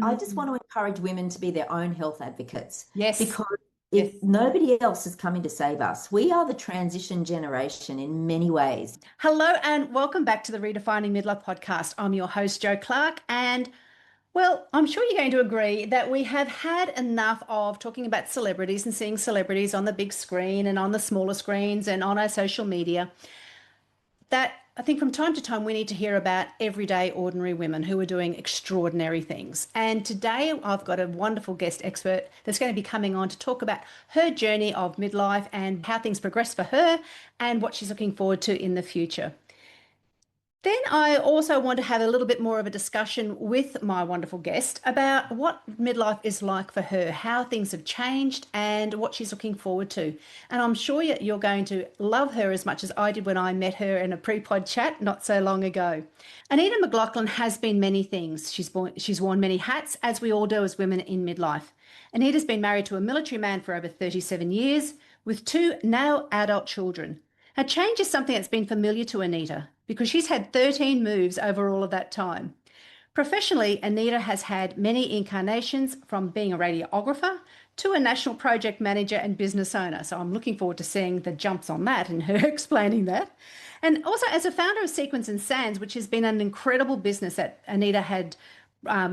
I just Mm. want to encourage women to be their own health advocates Yes. because Yes. if nobody else is coming to save us, we are the transition generation in many ways. Hello and welcome back to the Redefining Midlife podcast. I'm your host, Jo Clark, and well, I'm sure you're going to agree that we have had enough of talking about celebrities and seeing celebrities on the big screen and on the smaller screens and on our social media. That I think from time to time we need to hear about everyday ordinary women who are doing extraordinary things. And today I've got a wonderful guest expert that's going to be coming on to talk about her journey of midlife and how things progress for her and what she's looking forward to in the future. Then I also want to have a little bit more of a discussion with my wonderful guest about what midlife is like for her, how things have changed, and what she's looking forward to. And I'm sure you're going to love her as much as I did when I met her in a pre-pod chat not so long ago. Anita McLaughlan has been many things. She's worn many hats, as we all do as women in midlife. Anita's been married to a military man for over 37 years, with two now adult children. Now, change is something that's been familiar to Anita because she's had 13 moves over all of that time. Professionally, Anita has had many incarnations from being a radiographer to a national project manager and business owner. So I'm looking forward to seeing the jumps on that and her explaining that. And also as a founder of Sequins and Sands, which has been an incredible business that Anita had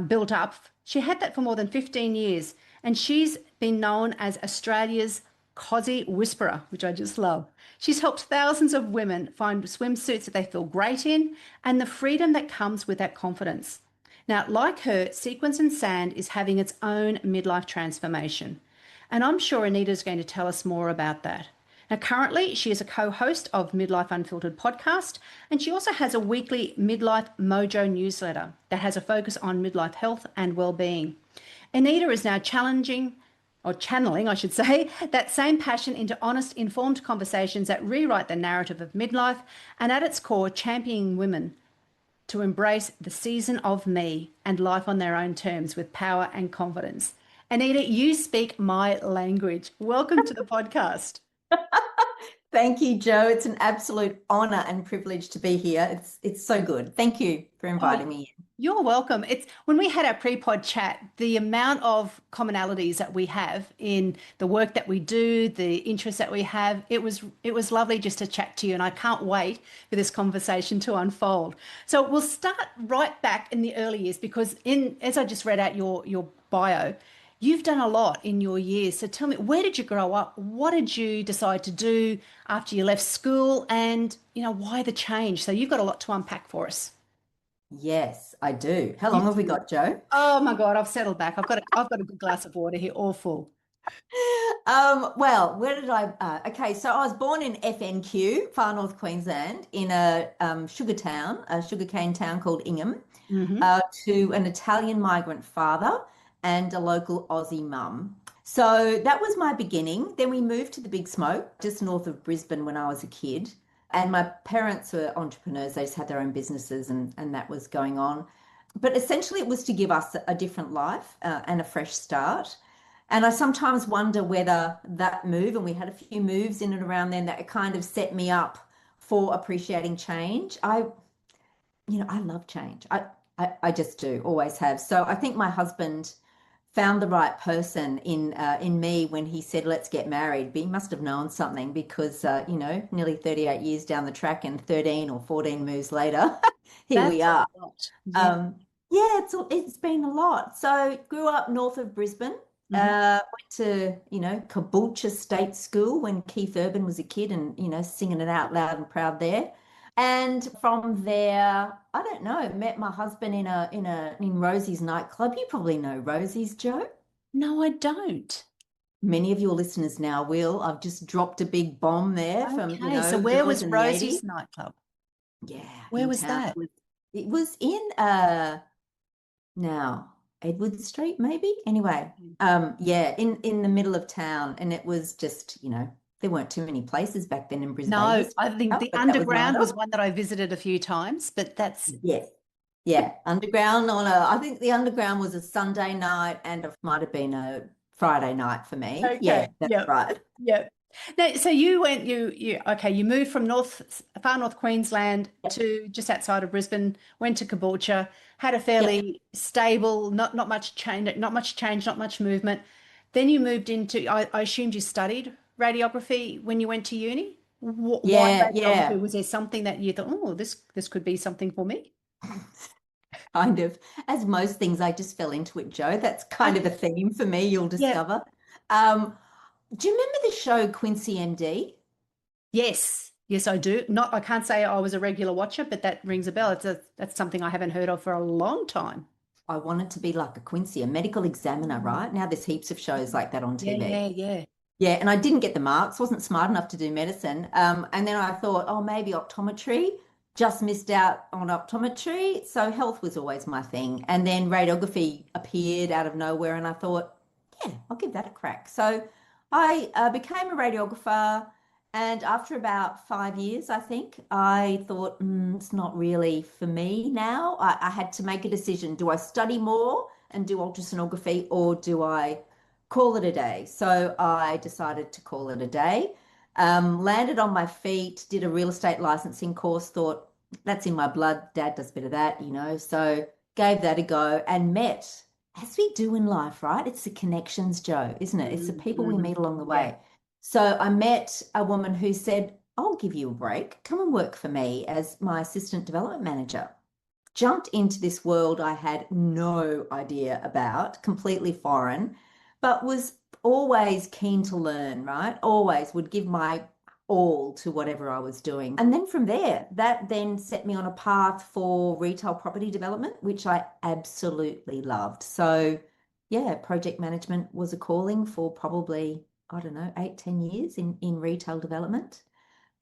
built up. She had that for more than 15 years. And she's been known as Australia's Cosy Whisperer, which I just love. She's helped thousands of women find swimsuits that they feel great in and the freedom that comes with that confidence. Now, like her, Sequins and Sand is having its own midlife transformation. And I'm sure Anita's going to tell us more about that. Now, currently, she is a co host of Midlife Unfiltered podcast, and she also has a weekly Midlife Mojo newsletter that has a focus on midlife health and well-being. Anita is now challenging or channeling, I should say, that same passion into honest, informed conversations that rewrite the narrative of midlife and at its core, championing women to embrace the season of me and life on their own terms with power and confidence. Anita, you speak my language. Welcome to the podcast. Thank you, Joe. It's an absolute honor and privilege to be here. It's so good. Thank you for Oh, inviting me in. you're welcome. It's when we had our pre-pod chat, the amount of commonalities that we have in the work that we do, the interests that we have, it was lovely just to chat to you, and I can't wait for this conversation to unfold. So we'll start right back in the early years because in as I just read out your bio, you've done a lot in your years. So tell me, where did you grow up? What did you decide to do after you left school? And, why the change? So you've got a lot to unpack for us. Yes, I do. How You long have we do. got, Joe? Oh my God, I've settled back. I've got a good glass of water here, all full. Well, where did I? Okay, so I was born in FNQ, far north Queensland, in a sugar town, a sugarcane town called Ingham, Hmm. to an Italian migrant father and a local Aussie mum. So that was my beginning. Then we moved to the Big Smoke, just north of Brisbane when I was a kid. And my parents were entrepreneurs. They just had their own businesses and that was going on. But essentially, it was to give us a different life and a fresh start. And I sometimes wonder whether that move, and we had a few moves in and around then that kind of set me up for appreciating change. I love change. I just do, always have. So I think my husband found the right person in me when he said, "Let's get married." But he must have known something because nearly 38 years down the track and 13 or 14 moves later, here we That's a are. lot. Yeah. Yeah, it's been a lot. So grew up north of Brisbane. Hmm. Went to Caboolture State School when Keith Urban was a kid, and singing it out loud and proud there. And from there, I don't know, met my husband in Rosie's nightclub. You probably know Rosie's, Joe. No, I don't. Many of your listeners now will. I've just dropped a big bomb there from, Okay, so where girls was in the 80s. Rosie's nightclub? Yeah, Where in was town. that? It was in now Edward Street, maybe. Anyway, yeah, in the middle of town, and it was just, there weren't too many places back then in Brisbane. No, There's I think stuff, the but that was one of underground them. was one that I visited a few times, but that's Yes, yeah, underground I think the underground was a Sunday night, and it might have been a Friday night for me. okay. Yeah, that's Yep. right. Yep. Now, so you moved from far north Queensland to just outside of Brisbane, went to Caboolture, had a Yep. fairly stable, not much change, not much movement. Then you moved into, I assumed you studied radiography when you went to uni. Why Yeah, radiography? yeah. Was there something that you thought, oh, this could be something for me? Kind of. As most things, I just fell into it, Joe. That's kind of a Okay. theme for me, you'll Yeah. discover. Um, do you remember the show Quincy MD? Yes. Yes, I do. Not, I can't say I was a regular watcher, but that rings a bell. That's something I haven't heard of for a long time. I wanted to be like a Quincy, a medical examiner, right? Now there's heaps of shows like that on Yeah, TV. yeah, yeah. Yeah, and I didn't get the marks, wasn't smart enough to do medicine. And then I thought, oh, maybe optometry, just missed out on optometry. So health was always my thing. And then radiography appeared out of nowhere, and I thought, yeah, I'll give that a crack. So I became a radiographer. And after about 5 years, I think, I thought, it's not really for me now. I had to make a decision. Do I study more and do ultrasonography, or do I call it a day? So I decided to call it a day. Landed on my feet, did a real estate licensing course, thought that's in my blood. Dad does a bit of that, you know. So gave that a go and met, as we do in life, right? It's the connections, Joe, isn't it? It's the people we Mm. meet along the Yeah. way. So I met a woman who said, I'll give you a break. Come and work for me as my assistant development manager. Jumped into this world I had no idea about, completely foreign, but was always keen to learn, right? Always would give my all to whatever I was doing. And then from there, that then set me on a path for retail property development, which I absolutely loved. So, yeah, project management was a calling for probably, I don't know, 8, 10 years in retail development.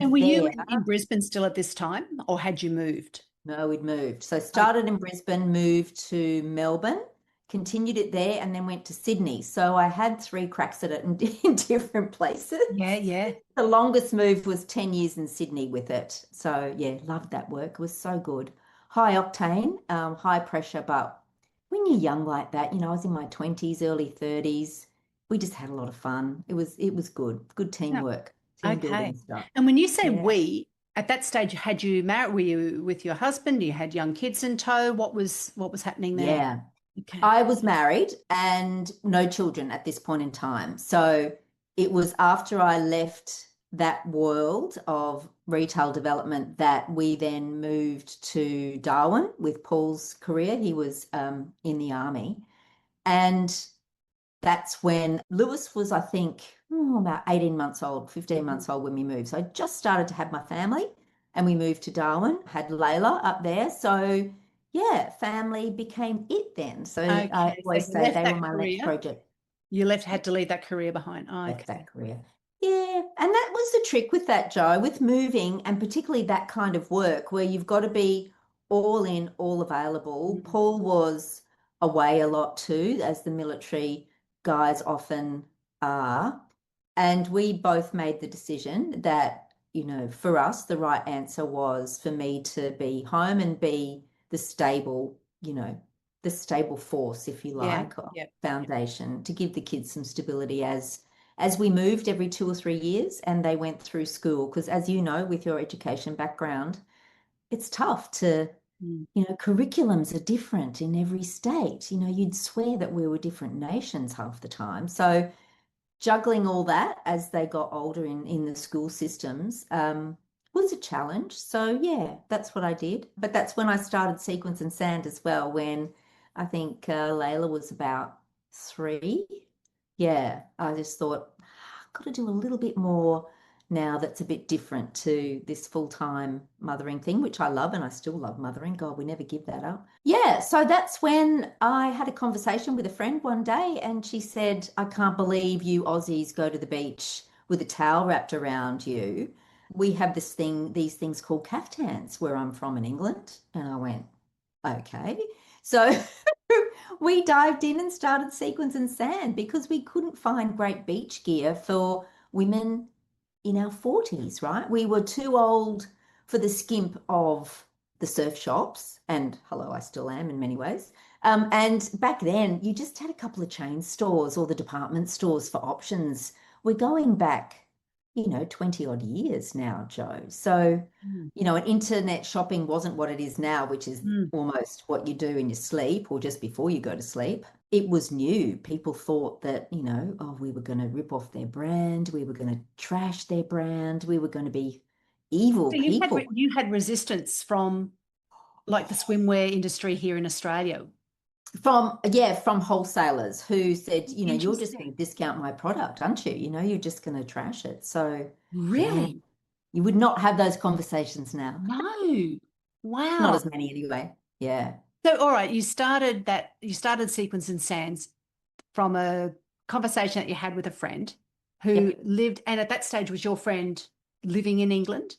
And were you There, in Brisbane still at this time, or had you moved? no, we'd moved. So Okay. started in Brisbane, moved to Melbourne, continued it there, and then went to Sydney. So I had 3 cracks at it in different places. Yeah, yeah. The longest move was 10 years in Sydney with it. So yeah, loved that work. It was so good. High octane, high pressure, but when you're young like that, I was in my 20s, early 30s. We just had a lot of fun. It was good. Good No. teamwork, team Okay. building stuff. And when you say Yeah. we, at that stage, had you married? Were you with your husband? You had young kids in tow? What was happening there? Yeah. Okay. I was married and no children at this point in time. So it was after I left that world of retail development that we then moved to Darwin with Paul's career. He was in the army. And that's when Lewis was, I think, about 18 months old, 15 months old when we moved. So I just started to have my family and we moved to Darwin, had Layla up there. So yeah, family became it then. So I Okay. So always you say left they were that my next career. project. Had to leave that career behind. Left that Okay. career. Yeah, and that was the trick with that, Joe, with moving and particularly that kind of work where you've got to be all in, all available. Mm. Paul was away a lot too, as the military guys often are. And we both made the decision that, for us, the right answer was for me to be home and be the stable, the stable force, if you Yeah. like, Yeah. foundation to give the kids some stability as we moved every 2 or 3 years and they went through school. Because as you know, with your education background, it's tough to, Mm. curriculums are different in every state. You'd swear that we were different nations half the time. So juggling all that as they got older in the school systems was a challenge. So yeah, that's what I did. But that's when I started Sequins and Sand as well, when I think Layla was about 3. Yeah, I just thought, I've got to do a little bit more now that's a bit different to this full-time mothering thing, which I love and I still love mothering. God, we never give that up. Yeah, so that's when I had a conversation with a friend one day and she said, I can't believe you Aussies go to the beach with a towel wrapped around you. We have these things called caftans where I'm from in England. And I went, okay. So we dived in and started Sequins and Sand because we couldn't find great beach gear for women in our 40s, right? We were too old for the skimp of the surf shops. And hello, I still am in many ways. And back then, you just had a couple of chain stores or the department stores for options. We're going back 20 odd years now, Joe. So, Mm. and internet shopping wasn't what it is now, which is Mm. almost what you do in your sleep or just before you go to sleep. It was new. People thought that, oh, we were going to rip off their brand, we were going to trash their brand, we were going to be evil So people. you had resistance from like the swimwear industry here in Australia. From wholesalers who said, you're just Interesting. going to discount my product, aren't you? You're just going to trash it. So, yeah, Really? you would not have those conversations now. No. Not Wow. as many anyway. Yeah. So, all right, you started Sequins and Sands from a conversation that you had with a friend who Yep. lived, and at that stage was your friend living in England?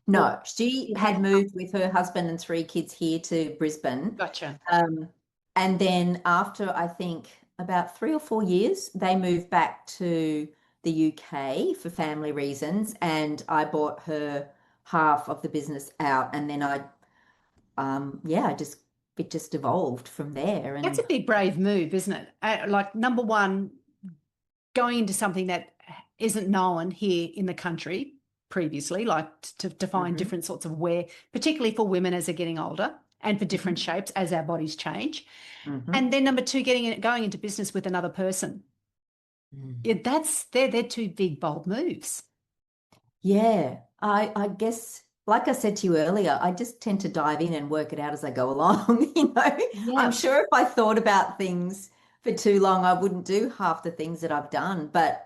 Or No, she you had had, moved with her husband and three kids here to Brisbane. gotcha. Um, and then after I think about 3 or 4 years, they moved back to the UK for family reasons. And I bought her half of the business out. And then yeah, it just evolved from there. That's And a big brave move, isn't it? Like number one, going into something that isn't known here in the country previously, like to find Mhm, different sorts of wear, particularly for women as they're getting older and for different mhm, shapes as our bodies change. mhm. And then number two, going into business with another person. Mm. Yeah, they're two big bold moves. Yeah, I guess, like I said to you earlier, I just tend to dive in and work it out as I go along. I'm Yeah. sure if I thought about things for too long, I wouldn't do half the things that I've done. But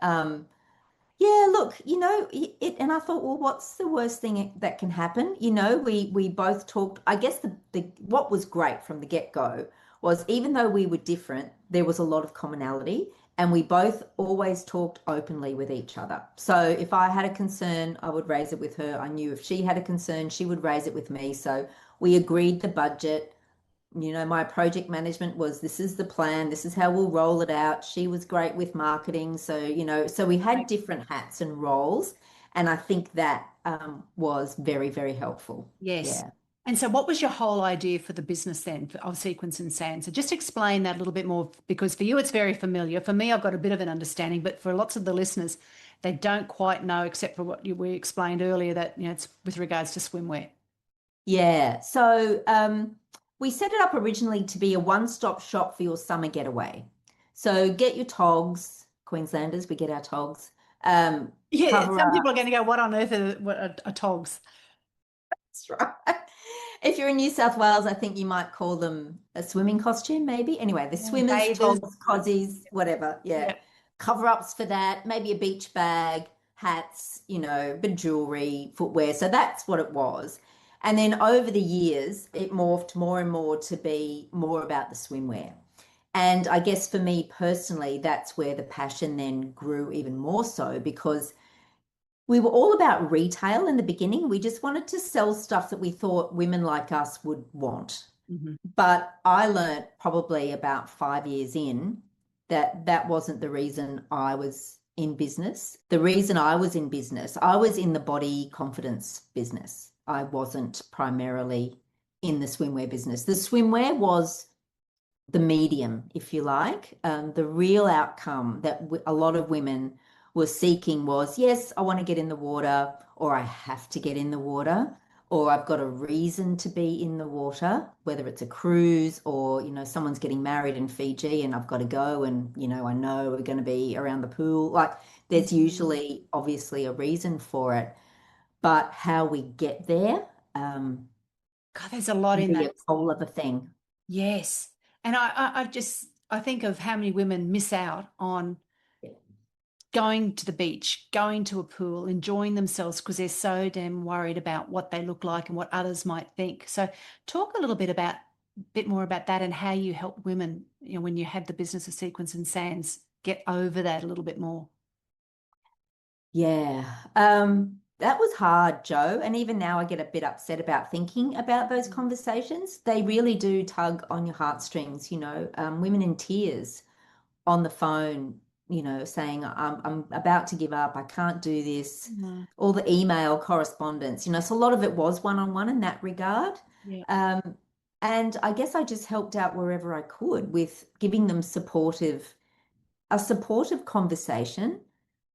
yeah, look, and I thought, well, what's the worst thing that can happen? We both talked. I guess the what was great from the get-go was even though we were different, there was a lot of commonality, and we both always talked openly with each other. So if I had a concern, I would raise it with her. I knew if she had a concern, she would raise it with me. So we agreed the budget. My project management was this is the plan, this is how we'll roll it out. She was great with marketing. So we had Right. different hats and roles. And I think that was very, very helpful. Yes. Yeah. And so what was your whole idea for the business then of Sequence and Sand? So just explain that a little bit more because for you it's very familiar. For me, I've got a bit of an understanding, but for lots of the listeners, they don't quite know except for what we explained earlier that, it's with regards to swimwear. Yeah. So we set it up originally to be a one-stop shop for your summer getaway. So get your togs, Queenslanders, we get our togs. Yeah, Cover some people up. are going to go, what on earth are togs? That's right. If you're in New South Wales, I think you might call them a swimming costume, maybe. Anyway, the Yeah, swimmers, bathers. togs, cozies, whatever. Yeah. Yeah. Cover ups for that, maybe a beach bag, hats, bit of jewelry, footwear. So that's what it was. And then over the years, it morphed more and more to be more about the swimwear. And I guess for me personally, that's where the passion then grew even more so because we were all about retail in the beginning. We just wanted to sell stuff that we thought women like us would want. Mhm. But I learned probably about 5 years in that that wasn't the reason I was in business. The reason I was in business, I was in the body confidence business. I wasn't primarily in the swimwear business. The swimwear was the medium, if you like. The real outcome that a lot of women were seeking was, yes, I want to get in the water, or I have to get in the water, or I've got a reason to be in the water, whether it's a cruise or, someone's getting married in Fiji and I've got to go and, I know we're going to be around the pool. Like there's Mhm. usually obviously a reason for it, but how we get there God, there's a lot can in be that. a whole other thing. Yes. And I think of how many women miss out on going to the beach, going to a pool, enjoying themselves because they're so damn worried about what they look like and what others might think. So talk a little bit more about that and how you help women, when you had the business of Sequins and Sands, get over that a little bit more. Yeah, that was hard, Joe. And even now, I get a bit upset about thinking about those Mm. conversations. They really do tug on your heartstrings, women in tears on the phone, saying, I'm about to give up. I can't do this. Mm. All the email correspondence, so a lot of it was one-on-one in that regard. Yeah. Um, and I guess I just helped out wherever I could with giving them a supportive conversation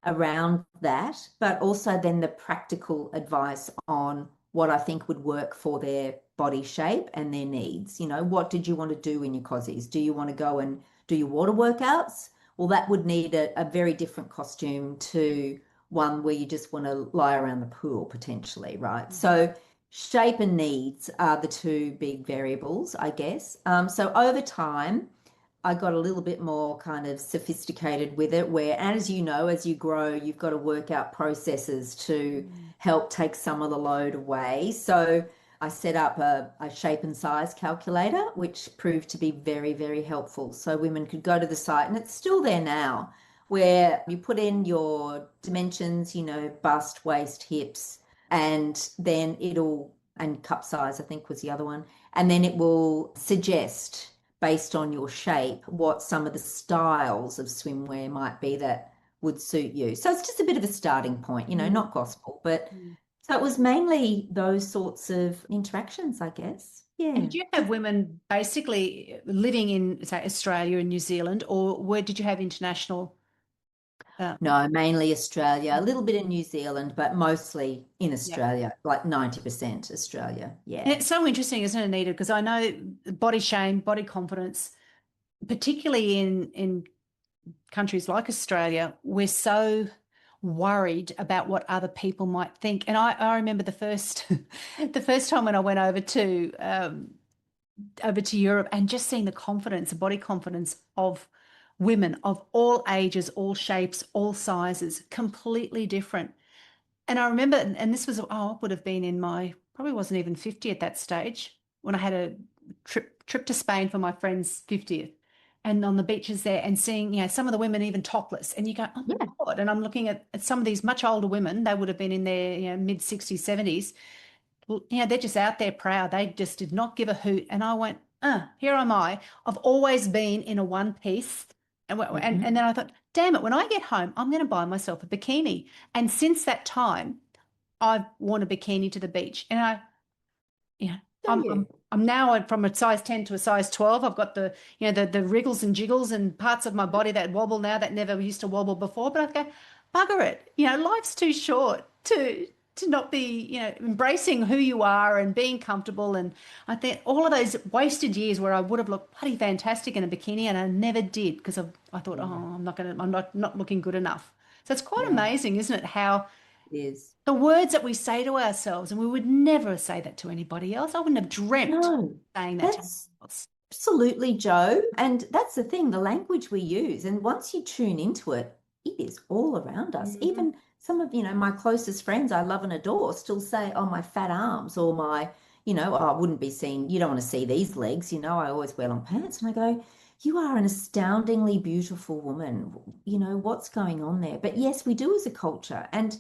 around that, but also then the practical advice on what I think would work for their body shape and their needs. What did you want to do in your cozies? Do you want to go and do your water workouts? Well, that would need a very different costume to one where you just want to lie around the pool potentially, right? So shape and needs are the two big variables, I guess. So over time, I got a little bit more kind of sophisticated with it, where, and as you know, as you grow, you've got to work out processes to help take some of the load away. So I set up a shape and size calculator, which proved to be very, very helpful. So women could go to the site, and it's still there now, where you put in your dimensions, bust, waist, hips, and then and cup size, I think was the other one. And then it will suggest, based on your shape, what some of the styles of swimwear might be that would suit you. So it's just a bit of a starting point, not gospel, but so it was mainly those sorts of interactions, I guess. And Yeah. did you have women basically living in, say, Australia and New Zealand, or did you have international? No, mainly Australia, a little bit in New Zealand, but mostly in Yeah. Australia, like 90% Australia. And Yeah. it's so interesting, isn't it, Anita? Because I know body shame, body confidence, particularly in countries like Australia, we're so worried about what other people might think. And I remember the first the first time when I went over to Europe and just seeing the confidence, the body confidence of women of all ages, all shapes, all sizes, completely different. And I remember, and this was, I would have been in my, probably wasn't even 50 at that stage when I had a trip to Spain for my friend's 50th, and on the beaches there and seeing, some of the women even topless, and you go, oh my Yeah. God. And I'm looking at some of these much older women, they would have been in their, mid 60s, 70s. Well, they're just out there proud. They just did not give a hoot. And I went, here am I. I've always been in a one piece. And then I thought, damn it, when I get home, I'm going to buy myself a bikini. And since that time, I've worn a bikini to the beach. And yeah, So I'm, I'm, you. I'm now from a size 10 to a size 12. I've got the wriggles and jiggles and parts of my body that wobble now that never used to wobble before. But I go, bugger it. Life's too short to not be, embracing who you are and being comfortable. And I think all of those wasted years where I would have looked bloody fantastic in a bikini, and I never did because I thought, oh, Yeah. I'm not looking good enough. So it's quite Yeah, amazing, isn't it? How it is. the words that we say to ourselves, and we would never say that to anybody else. I wouldn't have dreamt No, saying that to anyone that's else. absolutely, Joe. And that's the thing, the language we use. And once you tune into it, it is all around us. Mhm. Even some of, my closest friends I love and adore still say, oh, my fat arms, or my, oh, I wouldn't be seen, you don't want to see these legs, I always wear long pants. And I go, you are an astoundingly beautiful woman. What's going on there? But yes, we do as a culture. And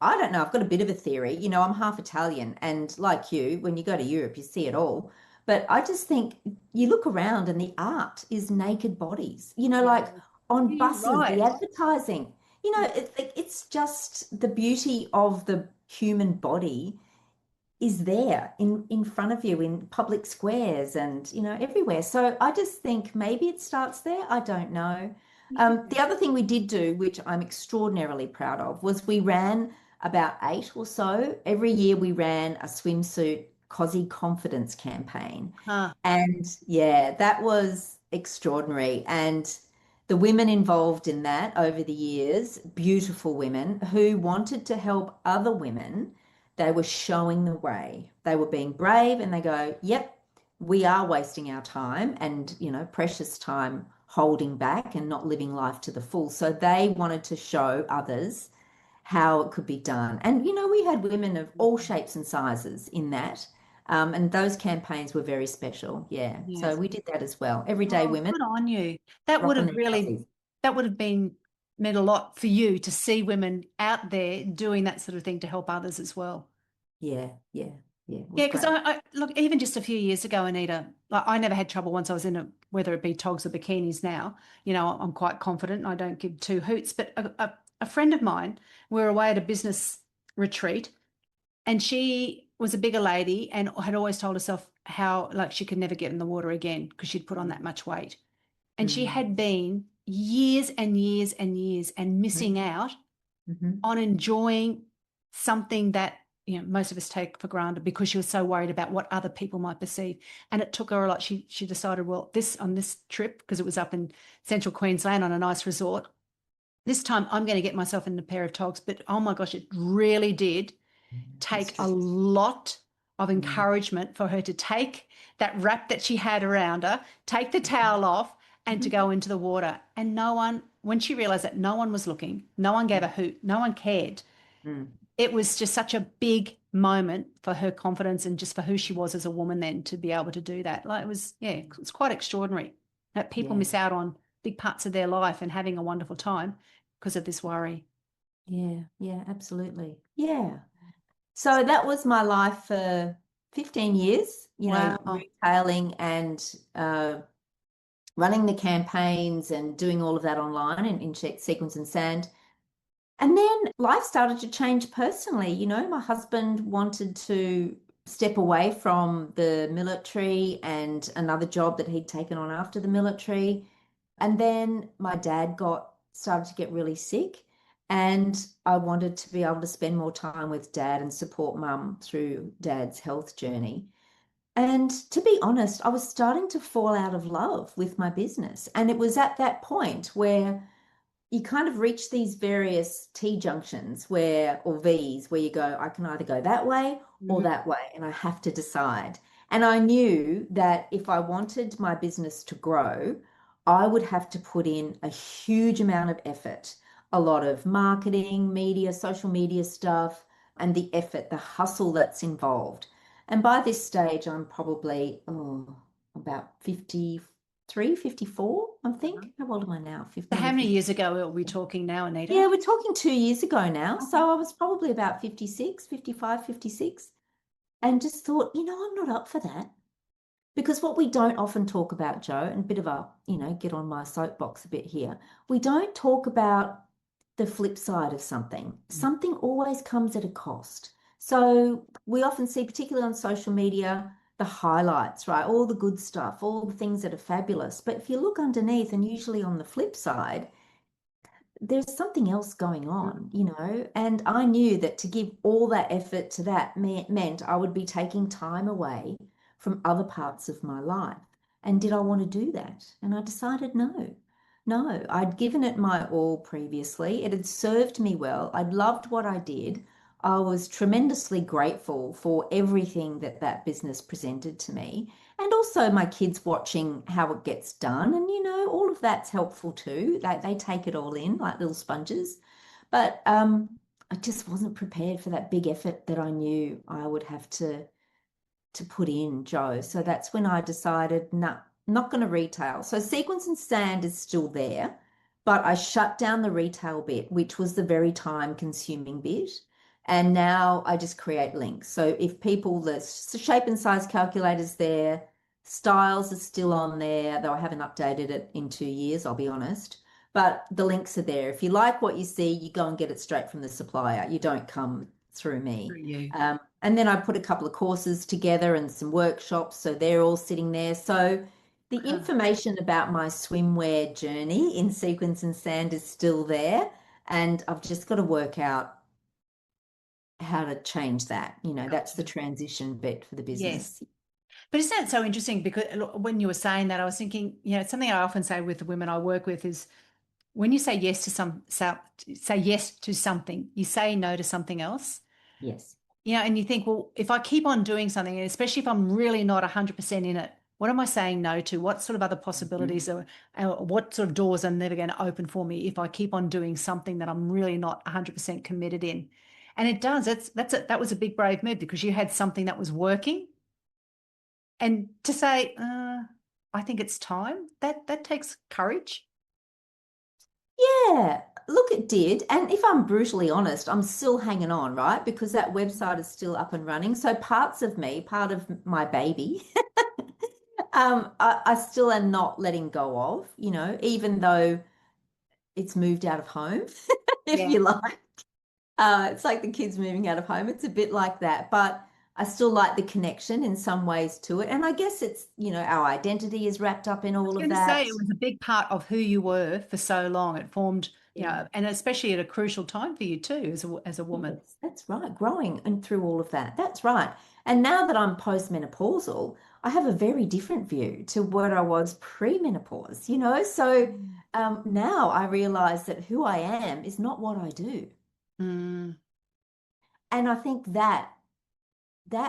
I don't know. I've got a bit of a theory. I'm half Italian, and like you, when you go to Europe, you see it all. But I just think you look around and the art is naked bodies, like Yeah. on You're buses, the right. advertising, it's just the beauty of the human body is there in front of you in public squares and, everywhere. So I just think maybe it starts there. I don't know. Yeah. The other thing we did do, which I'm extraordinarily proud of, was we ran about 8 or so. Every year we ran a swimsuit cozy confidence campaign. Huh. And yeah, that was extraordinary. And the women involved in that over the years, beautiful women who wanted to help other women, they were showing the way. They were being brave, and they go, yep, we are wasting our time and, precious time holding back and not living life to the full. So they wanted to show others how it could be done. And, we had women of all shapes and sizes in that. And those campaigns were very special. Yeah. So Yes. we did that as well. Everyday Oh, women good on you. That would rocking have their really, cozies. that would have been meant a lot for you to see women out there doing that sort of thing to help others as well. Yeah. Yeah. Yeah. It was Yeah, because great. I look, even just a few years ago, Anita, like I never had trouble once I was in whether it be togs or bikinis now, I'm quite confident and I don't give two hoots. But a friend of mine, we were away at a business retreat, and she was a bigger lady and had always told herself how like she could never get in the water again because she'd put on that much weight. And she Mm, had been years and years and years and missing mm, out. Hmm. on enjoying something that, most of us take for granted because she was so worried about what other people might perceive. And it took her a lot. She decided, well, on this trip, because it was up in central Queensland on a nice resort, this time I'm going to get myself in a pair of togs. But oh my gosh, it really did It's take a true. lot of Mm. encouragement for her to take that wrap that she had around her, take the towel off, and to Mhm. go into the water. And no one, when she realized that no one was looking, no one gave a hoot, no one cared, Mm. it was just such a big moment for her confidence and just for who she was as a woman then to be able to do that. Like it was, yeah, it's quite extraordinary that people Yeah, miss out on big parts of their life and having a wonderful time because of this worry. yeah, yeah, absolutely. Yeah. So that was my life for 15 years, Wow. retailing and running the campaigns and doing all of that online in Sequins and Sand. And then life started to change personally. My husband wanted to step away from the military and another job that he'd taken on after the military. And then my dad started to get really sick. And I wanted to be able to spend more time with dad and support mum through dad's health journey. And to be honest, I was starting to fall out of love with my business. And it was at that point where you kind of reach these various T junctions or V's where you go, I can either go that way or Mm. that way, and I have to decide. And I knew that if I wanted my business to grow, I would have to put in a huge amount of effort, a lot of marketing, media, social media stuff, and the effort, the hustle that's involved. And by this stage, I'm probably about 53, 54, I think. How old am I now? So how Nearly many 50. years ago are we talking now, Yeah, Anita? we're talking 2 years ago now. Okay. So I was probably about 56, 55, 56, and just thought, I'm not up for that. Because what we don't often talk about, Joe, and a bit of get on my soapbox a bit here, we don't talk about the flip side of something. Something always comes at a cost. So we often see, particularly on social media, the highlights, right? All the good stuff, all the things that are fabulous. But if you look underneath, and usually on the flip side, there's something else going on, and I knew that to give all that effort to that meant I would be taking time away from other parts of my life. And did I want to do that? And I decided no. No, I'd given it my all previously. It had served me well. I'd loved what I did. I was tremendously grateful for everything that that business presented to me. And also my kids watching how it gets done. And, all of that's helpful too. They take it all in like little sponges. But I just wasn't prepared for that big effort that I knew I would have to put in, Joe. So that's when I decided, nah, not going to retail. So Sequence and Sand is still there, but I shut down the retail bit, which was the very time consuming bit. And now I just create links. So if the shape and size calculators there, styles are still on there, though I haven't updated it in 2 years, I'll be honest. But the links are there. If you like what you see, you go and get it straight from the supplier. You don't come through me. Through you. And then I put a couple of courses together and some workshops, so they're all sitting there. So the Huh. information about my swimwear journey in Sequence and Sand is still there, and I've just got to work out how to change that. That's the Gotcha. transition bit for the Yes. business. But isn't that so interesting? Because look, when you were saying that, I was thinking, it's something I often say with the women I work with is when you say yes to say yes to something, you say no to something else. Yes. And you think, well, if I keep on doing something, and especially if I'm really not 100% in it, what am I saying no to? What sort of other Mhm. possibilities or what sort of doors are never going to open for me if I keep on doing something that I'm really not 100% committed in? And it does. That was a big brave move because you had something that was working, and to say, I think it's time. That takes courage. Yeah, look, it did. And if I'm brutally honest, I'm still hanging on, right? Because that website is still up and running. So parts of me, part of my baby, I still am not letting go of, even though it's moved out of home, if Yeah. you like. It's like the kids moving out of home. It's a bit like that, but I still like the connection in some ways to it. And I guess it's, our identity is wrapped up in I was all of going to say that. it was a big part of who you were for so long. It formed and especially at a crucial time for you too, as a woman. Yes, that's right. Growing and through all of that. That's right. And now that I'm postmenopausal, I have a very different view to what I was pre-menopause, you know? So now I realize that who I am is not what I do. Mm, And I think that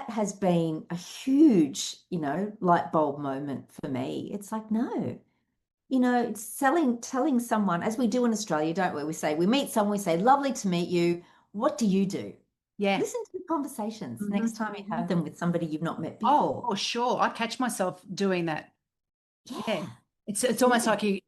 has been a huge, light bulb moment for me. It's like, no, it's telling someone, as we do in Australia, don't we? We say, we meet someone, we say, lovely to meet you. What do you do? yeah. Listen to the conversations Mhm, next time you mhm. have them with somebody you've not met Oh, before. for sure. I catch myself doing that. Yeah. Yeah, It's almost yeah. like you,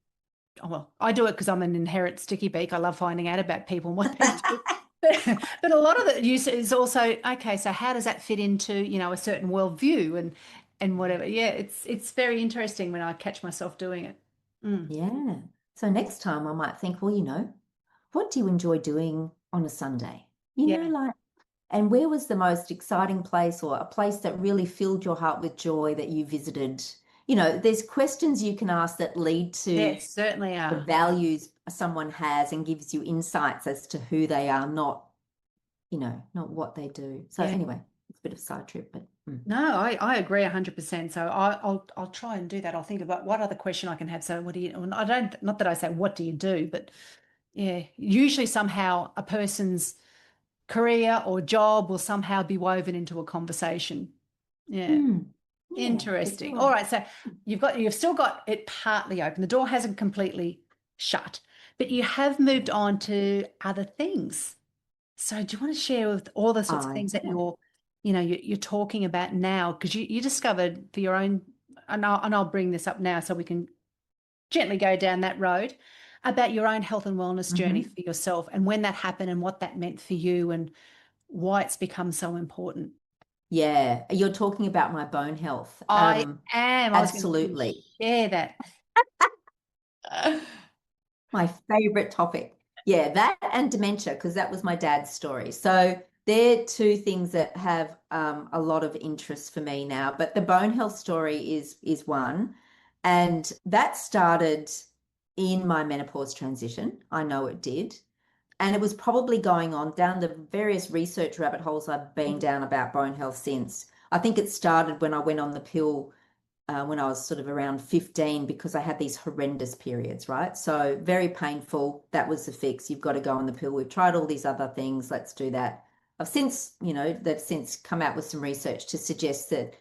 oh, well, I do it because I'm an inherent sticky beak. I love finding out about people and what they do. But a lot of the use is also, okay, so how does that fit into, a certain worldview and whatever. Yeah, it's very interesting when I catch myself doing it. Mm, Yeah. So next time I might think, well, what do you enjoy doing on a Sunday? yeah. Like, and where was the most exciting place or a place that really filled your heart with joy that you visited? There's questions you can ask that lead to Yes, certainly the are. values someone has and gives you insights as to who they are, not what they do. So Yeah. anyway, it's a bit of a side trip, but No, I agree 100%. So I'll try and do that. I'll think about what other question I can have. So what do you, and I don't, not that I say, what do you do? But yeah, usually somehow a person's career or job will somehow be woven into a conversation. Yeah. mm, yeah, for Interesting. All sure. right. So you've still got it partly open. The door hasn't completely shut, but you have moved on to other things. So do you want to share with all the sorts of I things that have. you're talking about now? Because you discovered for your own, and I'll bring this up now so we can gently go down that road about your own health and wellness journey Hmm. for yourself and when that happened and what that meant for you and why it's become so important. Yeah, you're talking about my bone health. I am. I was going to let you Absolutely. share that. My favorite topic. Yeah, that and dementia, because that was my dad's story. So they're two things that have a lot of interest for me now. But the bone health story is one, and that started in my menopause transition. I know it did. And it was probably going on down the various research rabbit holes I've been down about bone health since. I think it started when I went on the pill when I was sort of around 15 because I had these horrendous periods, right? So very painful. That was the fix. You've got to go on the pill. We've tried all these other things. Let's do that. They've since come out with some research to suggest that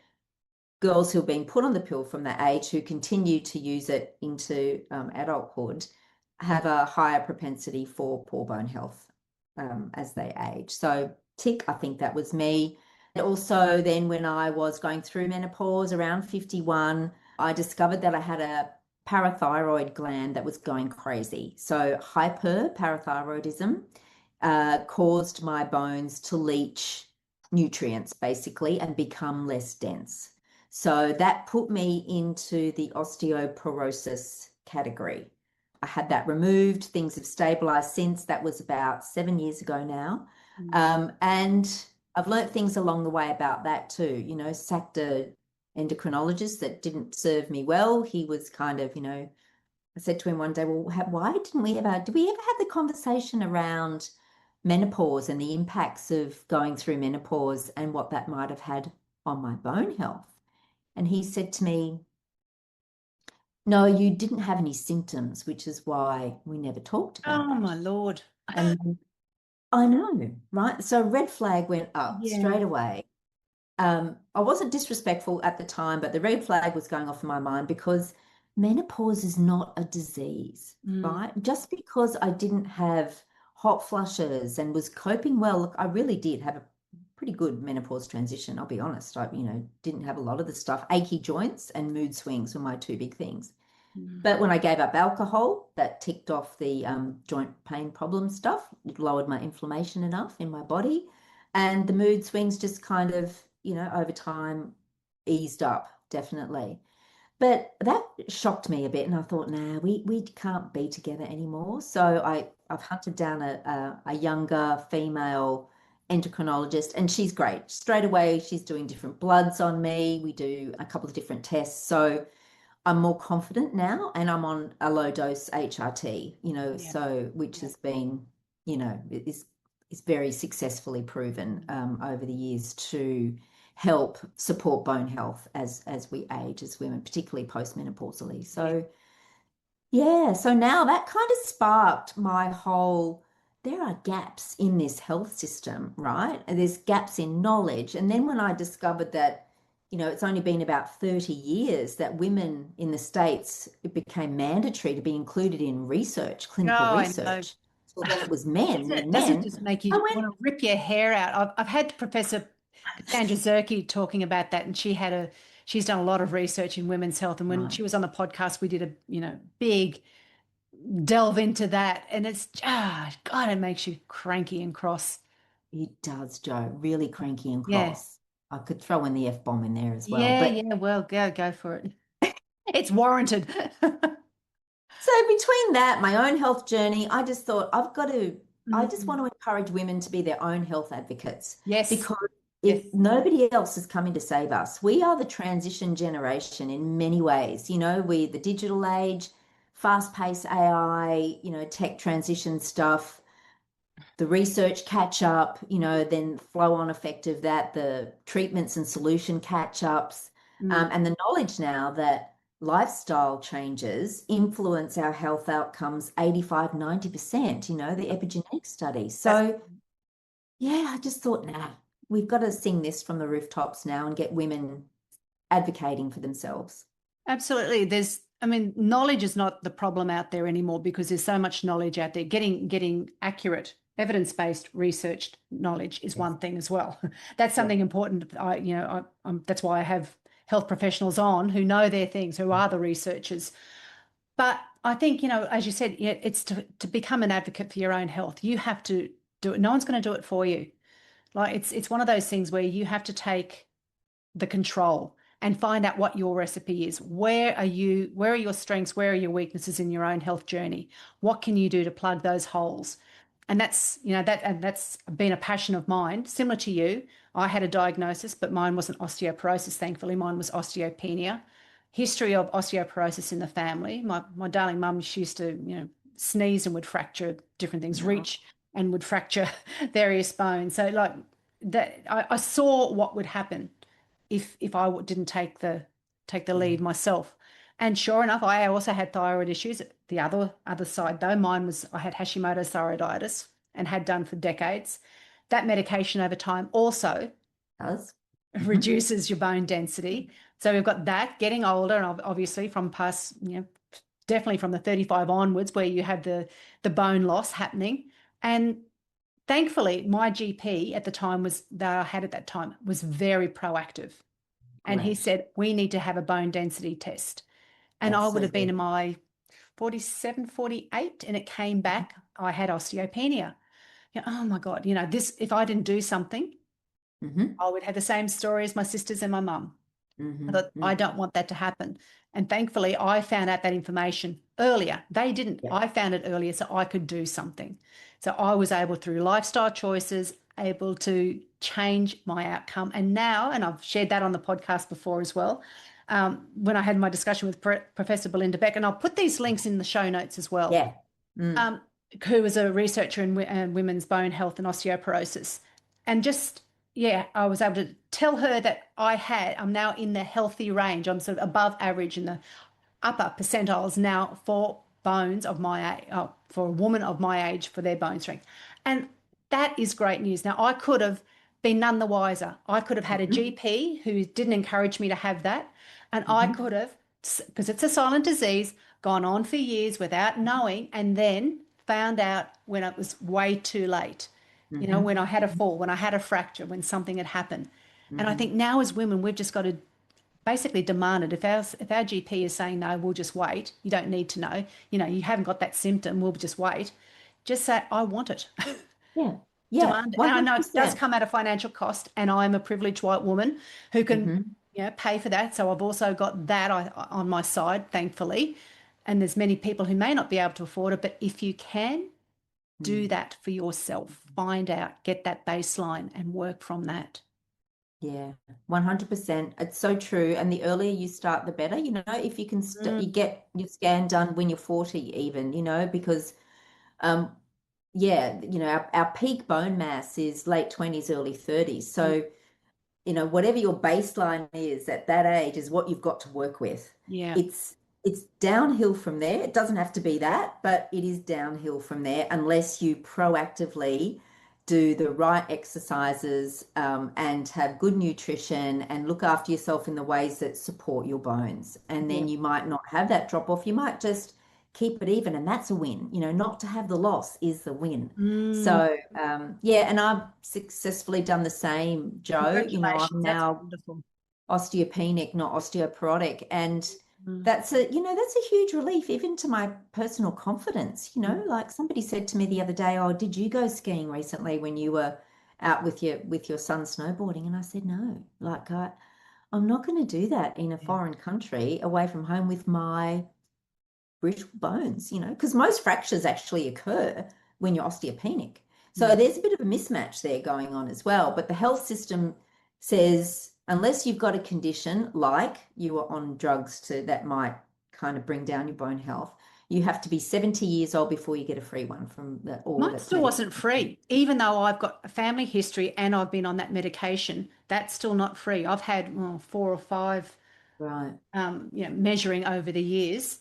girls who've been put on the pill from that age who continue to use it into adulthood have a higher propensity for poor bone health as they age. So tick, I think that was me. And also then when I was going through menopause around 51, I discovered that I had a parathyroid gland that was going crazy. So hyperparathyroidism caused my bones to leach nutrients basically and become less dense. So that put me into the osteoporosis category. I had that removed. Things have stabilized since. That was about 7 years ago now. Mm. And I've learnt things along the way about that too. Sacked a endocrinologist that didn't serve me well. He was kind of, I said to him one day, well, why did we ever have the conversation around menopause and the impacts of going through menopause and what that might have had on my bone health? And he said to me, no, you didn't have any symptoms, which is why we never talked about Oh it. my Lord. And I know, right? So red flag went up Yeah. straight away. I wasn't disrespectful at the time, but the red flag was going off in my mind because menopause is not a disease, Mm, right? Just because I didn't have hot flushes and was coping well, look, I really did have a pretty good menopause transition, I'll be honest. I, didn't have a lot of the stuff. Achy joints and mood swings were my two big things. mm, But when I gave up alcohol, that ticked off the joint pain problem stuff. It lowered my inflammation enough in my body. And the mood swings just kind of, over time eased up, definitely. But that shocked me a bit. And I thought, nah, we can't be together anymore. So I've hunted down a younger female endocrinologist, and she's great. Straight away, she's doing different bloods on me. We do a couple of different tests. So I'm more confident now, and I'm on a low dose HRT, Yeah. so which Yeah. has been, is very successfully proven over the years to help support bone health as we age as women, particularly postmenopausally. Yeah. So yeah, so now that kind of sparked my whole, there are gaps in this health system, right? And there's gaps in knowledge. And then when I discovered that, it's only been about 30 years that women in the States, it became mandatory to be included in research, Oh, clinical I know. research. Well, then it was men, Doesn't men. just make I you went, want to rip your hair out. I've had Professor Cassandra Zerke talking about that, and she's done a lot of research in women's health. And when right, she was on the podcast, we did a big delve into that, and it's God, it makes you cranky and cross. it does, Joe, really cranky and Yeah, cross. I could throw in the F-bomb in there as well, yeah, but yeah. Well, go for it. It's warranted. so between that, my own health journey, I just thought I just want Mm. to encourage women to be their own health advocates Yes, because yes. nobody else is coming to save us. We are the transition generation in many ways. We the digital age, fast-paced AI, tech transition stuff, the research catch up, then flow on effect of that, the treatments and solution catch ups, Mm. and the knowledge now that lifestyle changes influence our health outcomes 85-90%, the epigenetic studies. That's So, yeah, I just thought, nah, we've got to sing this from the rooftops now and get women advocating for themselves. absolutely. I mean, knowledge is not the problem out there anymore because there's so much knowledge out there. Getting accurate, evidence-based, researched knowledge is Yes. one thing as well. That's Yeah. something important. That's why I have health professionals on who know their things, who are the researchers. But I think, as you said, yeah, it's to become an advocate for your own health. You have to do it. No one's going to do it for you. Like it's one of those things where you have to take the control and find out what your recipe is. Where are your strengths? Where are your weaknesses in your own health journey? What can you do to plug those holes? And that's been a passion of mine. Similar to you, I had a diagnosis, but mine wasn't osteoporosis, thankfully. Mine was osteopenia. History of osteoporosis in the family. My darling mum, she used to, sneeze and would fracture different things, No. reach and would fracture various bones. So like that, I saw what would happen if I didn't take the Yeah. lead myself. And sure enough, I also had thyroid issues. The other side though, mine was I had Hashimoto's thyroiditis and had done for decades. That medication over time also Does. Hmm. reduces your bone density. So we've got that getting older, and obviously from past, definitely from the 35 onwards, where you have the bone loss happening. And thankfully, my GP at the time that I had at that time was very proactive. And he Great. said, we need to have a bone density test. And I That's would so have been good. in my 47, 48, and it came back, I had osteopenia. Oh my God, this, if I didn't do something, Hmm. I would have the same story as my sisters and my mum. I Hmm. thought, I Hmm. don't want that to happen. And thankfully, I found out that information earlier. They didn't. Yeah. I found it earlier so I could do something. So I was able, through lifestyle choices, able to change my outcome. And now, and I've shared that on the podcast before as well, when I had my discussion with Professor Belinda Beck, and I'll put these links in the show notes as well, Yeah. Mm. um, who was a researcher in women's bone health and osteoporosis. And just, yeah, I was able to tell her that I'm now in the healthy range. I'm sort of above average in the upper percentiles now for bones of my age, for a woman of my age for their bone strength. And that is great news. Now, I could have been none the wiser. I could have had a Hmm. GP who didn't encourage me to have that. And I Hmm. could have, because it's a silent disease, gone on for years without knowing and then found out when it was way too late. Hmm. When I had a fall, when I had a fracture, when something had happened. And I Hmm. think now as women, we've just got to basically demand it. If our GP is saying no, we'll just wait. You don't need to know. You haven't got that symptom. We'll just wait. Just say I want it. Yeah. Yeah. Demand it. And I know it does 100%. come at a financial cost, and I'm a privileged white woman who can, Hmm. pay for that. So I've also got that on my side, thankfully. And there's many people who may not be able to afford it, but if you can, do Mm. that for yourself. Find out, get that baseline, and work from that. Yeah, 100%. It's so true. And the earlier you start, the better. If you can you Mm, get your scan done when you're 40 even, because um yeah, our peak bone mass is late 20s, early 30s. mm, So, whatever your baseline is at that age is what you've got to work with. yeah. It's downhill from there. It doesn't have to be that, but it is downhill from there unless you proactively do the right exercises, and have good nutrition and look after yourself in the ways that support your bones. And Yeah. then you might not have that drop off. You might just keep it even, and that's a win. Not to have the loss is the win. Mm, So, yeah, and I've successfully done the same, Joe. I'm congratulations. That's now wonderful. osteopenic, not osteoporotic. And Mm, that's a huge relief, even to my personal confidence. mm, Like somebody said to me the other day, "Oh, did you go skiing recently when you were out with your son snowboarding?" And I said, "No, like I'm not going to do that in a yeah. foreign country away from home with my brittle bones, because most fractures actually occur when you're osteopenic. So Mm, there's a bit of a mismatch there going on as well. But the health system says unless you've got a condition like you are on drugs that might kind of bring down your bone health, you have to be 70 years old before you get a free one from the or mine that's still medically wasn't approved. free, even though I've got a family history and I've been on that medication. That's still not free. I've had four or five Right. measuring over the years,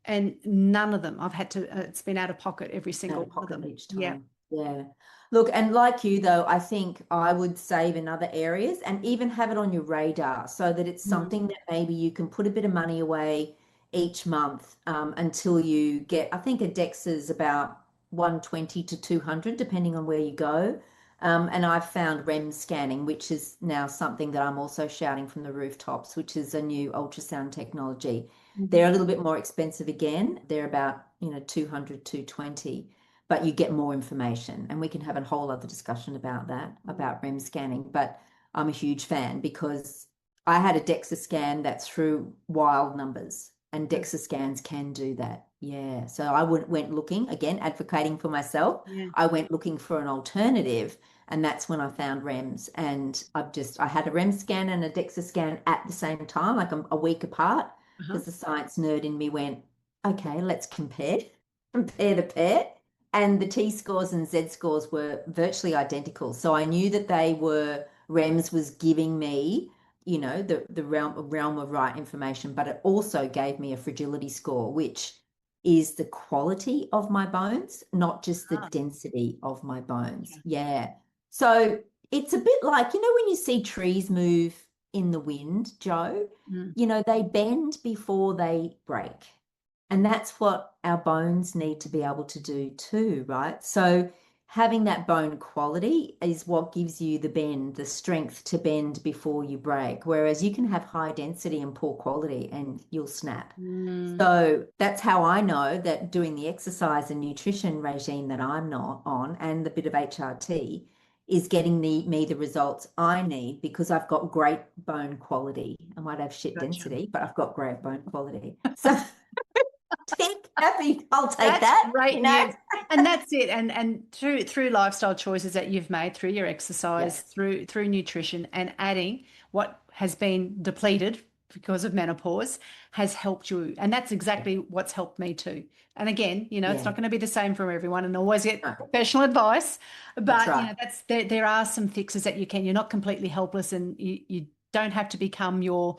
and none of them I've had to. It's been out of pocket every Out single of one of pocket them. each Yeah. time. Yeah. Look, and like you though, I think I would save in other areas and even have it on your radar so that it's Mm. something that maybe you can put a bit of money away each month, until you get, I think a DEX is about 120 to 200, depending on where you go. And I've found REM scanning, which is now something that I'm also shouting from the rooftops, which is a new ultrasound technology. Mhm. They're a little bit more expensive again. They're about, 200, 220, but you get more information. And we can have a whole other discussion about that, about REM scanning. But I'm a huge fan because I had a DEXA scan that's through wild numbers, and Mm. DEXA scans can do that. Yeah. So I went looking, again, advocating for myself. Yeah. I went looking for an alternative. And that's when I found REMS. And I had a REM scan and a DEXA scan at the same time, like a week apart, Uh-huh. because the science nerd in me went, okay, let's compare the pair. And the T scores and Z scores were virtually identical. So I knew that REMS was giving me, the realm of right information, but it also gave me a fragility score, which is the quality of my bones, not just the Ah, density of my bones. yeah. Yeah. So it's a bit like, when you see trees move in the wind, Joe, Mm. they bend before they break. And that's what our bones need to be able to do too, right? So having that bone quality is what gives you the bend, the strength to bend before you break. Whereas you can have high density and poor quality and you'll snap. Mm. So that's how I know that doing the exercise and nutrition regime that I'm not on and the bit of HRT is getting me the results I need because I've got great bone quality. I might have shit Gotcha. density, but I've got great bone quality. So tick, happy, I'll take That's that, great news. And that's it. And through lifestyle choices that you've made, through your Yeah, exercise, through nutrition, and adding what has been depleted because of menopause has helped you. And that's yeah, exactly what's helped me too. And again, it's yeah. not going to be the same for everyone and always get No, professional advice. that's But right. that's there are some fixes that you can. You're not completely helpless and you don't have to become your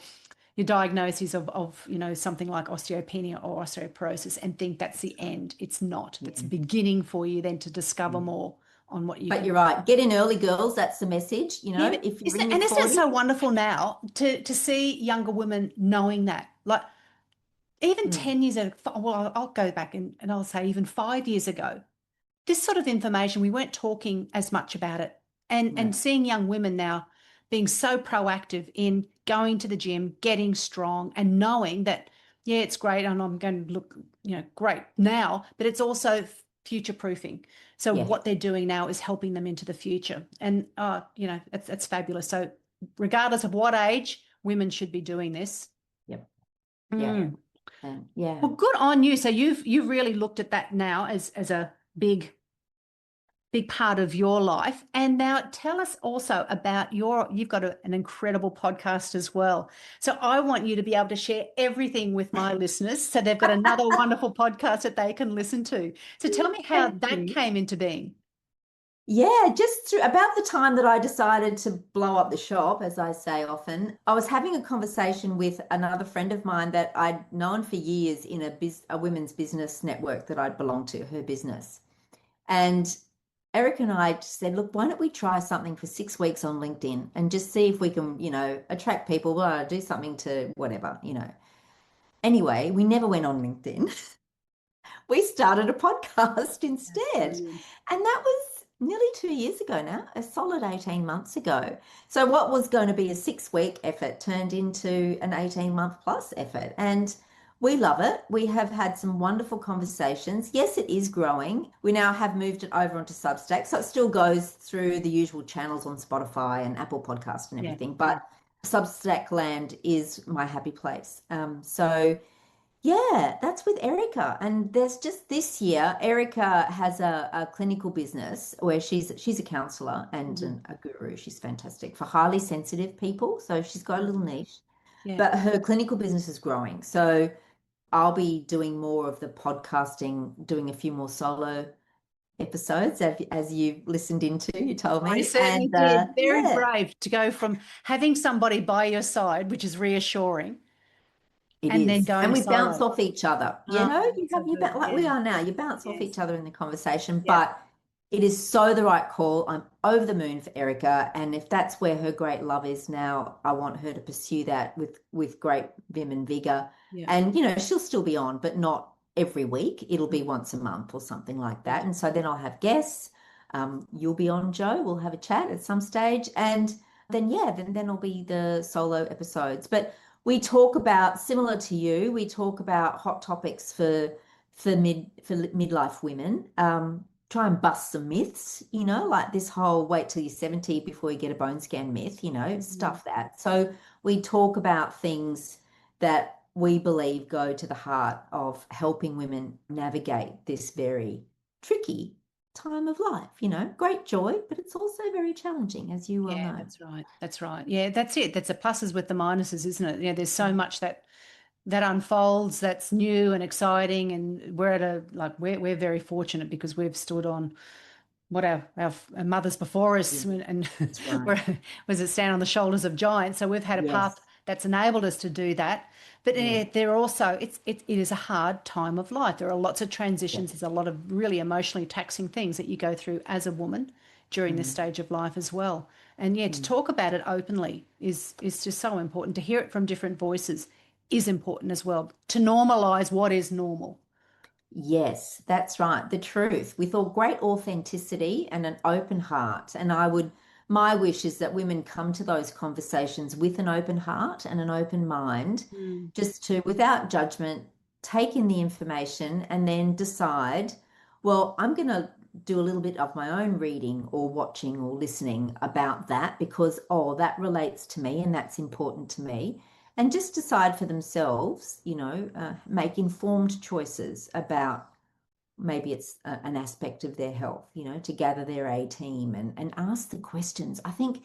diagnosis of something like osteopenia or osteoporosis and think that's the end. It's not. That's a Yeah, beginning for you then to discover yeah. more on what you But can. you're right. Get in early, girls. That's the message. Yeah, but If you're isn't in it, your and isn't it 40s, so wonderful now to see younger women knowing that? Like even mm, 10 years ago, well, I'll go back and I'll say even 5 years ago, this sort of information, we weren't talking as much about it. And no, seeing young women now being so proactive in going to the gym, getting strong, and knowing that, yeah, it's great and I'm going to look, great now, but it's also future proofing. So yeah, what they're doing now is helping them into the future. And that's fabulous. So regardless of what age, women should be doing this. yep, yeah, Mm. and yeah. Well, good on you. So you've really looked at that now as a big big part of your life. And now tell us also about you've got an incredible podcast as well. So I want you to be able to share everything with my listeners so they've got another wonderful podcast that they can listen to. So tell me how Thank that you. came into being. Yeah, just through about the time that I decided to blow up the shop, as I say often, I was having a conversation with another friend of mine that I'd known for years in a women's business network that I'd belonged to, her business. And Eric and I just said, look, why don't we try something for 6 weeks on LinkedIn and just see if we can, attract people, do something to whatever. Anyway, we never went on LinkedIn. We started a podcast That's instead. brilliant. And that was nearly 2 years ago now, a solid 18 months ago. So, what was going to be a 6 week effort turned into an 18-month plus effort. And we love it. We have had some wonderful conversations. Yes, it is growing. We now have moved it over onto Substack. So, it still goes through the usual channels on Spotify and Apple Podcast and Yeah, everything. yeah. But Substack land is my happy place. So, yeah, that's with Erica. And there's just this year, Erica has a clinical business where she's a counselor and Mhm. a guru. She's fantastic for highly sensitive people. So she's got a little niche, Yeah. but her clinical business is growing. So I'll be doing more of the podcasting, doing a few more solo episodes as you listened into, you told I me. certainly And did. Very yeah, brave to go from having somebody by your side, which is reassuring, it and then is. And going we bounce solo. off each other. Oh, You that's so have you good. like we Yeah. are now. You bounce off Yes. each other in the conversation, Yeah. but it is so the right call. I'm over the moon for Erica, and if that's where her great love is now, I want her to pursue that with great vim and vigor. Yeah. And she'll still be on, but not every week. It'll be once a month or something like Yeah. that. And so then I'll have guests. You'll be on, Joe. We'll have a chat at some stage, and then yeah, then it'll be the solo episodes. But we talk about, similar to you, we talk about hot topics for midlife women. Try and bust some myths, like this whole wait till you're 70 before you get a bone scan myth, Mhm. stuff that. So we talk about things that we believe go to the heart of helping women navigate this very tricky time of life, great joy, but it's also very challenging, as you well Yeah, know. that's right. That's right. Yeah, that's it. That's the pluses with the minuses, isn't it? Yeah, there's so much that unfolds that's new and exciting, and we're at a like we're very fortunate because we've stood on what our mothers before us Yeah, and that's right. where was it stand on the shoulders of giants. So we've had a path Yes. that's enabled us to do that. But Yeah. there are also it is a hard time of life. There are lots of Yeah. transitions. There's a lot of really emotionally taxing things that you go through as a woman during this Mm, stage of life as well. And yeah, to mm. talk about it openly is just so important. To hear it from different voices is important as well. To normalize what is normal. Yes, that's right. The truth with all great authenticity and an open heart. And my wish is that women come to those conversations with an open heart and an open mind, Mm. just to, without judgment, take in the information and then decide, well, I'm going to do a little bit of my own reading or watching or listening about that because, oh, that relates to me and that's important to me, and just decide for themselves, make informed choices about maybe it's an aspect of their health, to gather their A team and ask the questions. I think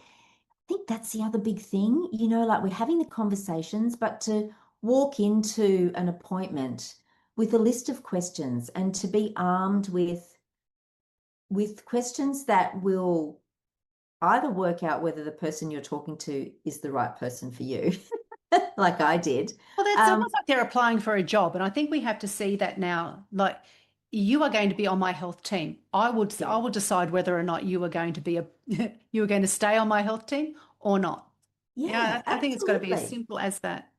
that's the other big thing, like we're having the conversations, but to walk into an appointment with a list of questions and to be armed with questions that will either work out whether the person you're talking to is the right person for you, like I did. Well, it's Um, almost like they're applying for a job. And I think we have to see that now. Like you are going to be on my health team. I yeah, will decide whether or not you are going to be you are going to stay on my health team or not. Yeah, yeah, I think it's got to be as absolutely. simple as that.